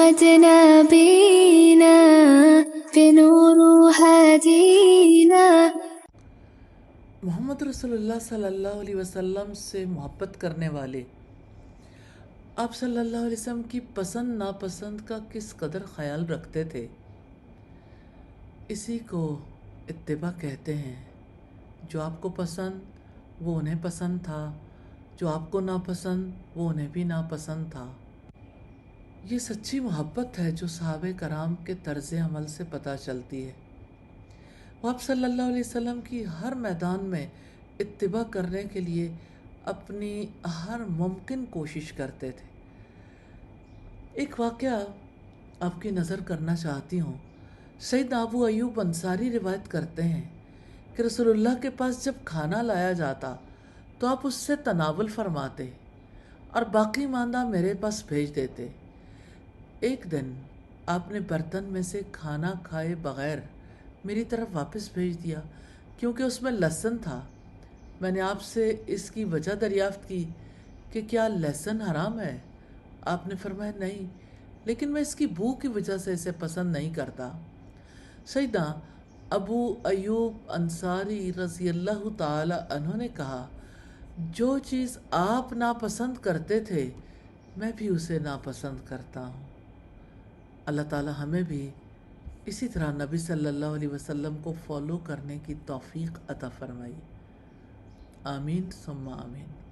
محمد نبینا بنور ہدینا۔ محمد رسول اللہ صلی اللہ علیہ وسلم سے محبت کرنے والے آپ صلی اللہ علیہ وسلم کی پسند ناپسند کا کس قدر خیال رکھتے تھے، اسی کو اتباع کہتے ہیں۔ جو آپ کو پسند وہ انہیں پسند تھا، جو آپ کو ناپسند وہ انہیں بھی ناپسند تھا۔ یہ سچی محبت ہے جو صحابہ کرام کے طرز عمل سے پتہ چلتی ہے۔ وہ آپ صلی اللہ علیہ وسلم کی ہر میدان میں اتباع کرنے کے لیے اپنی ہر ممکن کوشش کرتے تھے۔ ایک واقعہ آپ کی نظر کرنا چاہتی ہوں۔ سیدنا ابو ایوب انصاری روایت کرتے ہیں کہ رسول اللہ کے پاس جب کھانا لایا جاتا تو آپ اس سے تناول فرماتے اور باقی ماندہ میرے پاس بھیج دیتے۔ ایک دن آپ نے برتن میں سے کھانا کھائے بغیر میری طرف واپس بھیج دیا کیونکہ اس میں لہسن تھا۔ میں نے آپ سے اس کی وجہ دریافت کی کہ کیا لہسن حرام ہے؟ آپ نے فرمایا نہیں، لیکن میں اس کی بو کی وجہ سے اسے پسند نہیں کرتا۔ سیدنا ابو ایوب انصاری رضی اللہ تعالی عنہ نے کہا، جو چیز آپ ناپسند کرتے تھے میں بھی اسے ناپسند کرتا ہوں۔ اللہ تعالی ہمیں بھی اسی طرح نبی صلی اللہ علیہ وسلم کو فالو کرنے کی توفیق عطا فرمائی۔ آمین ثم آمین۔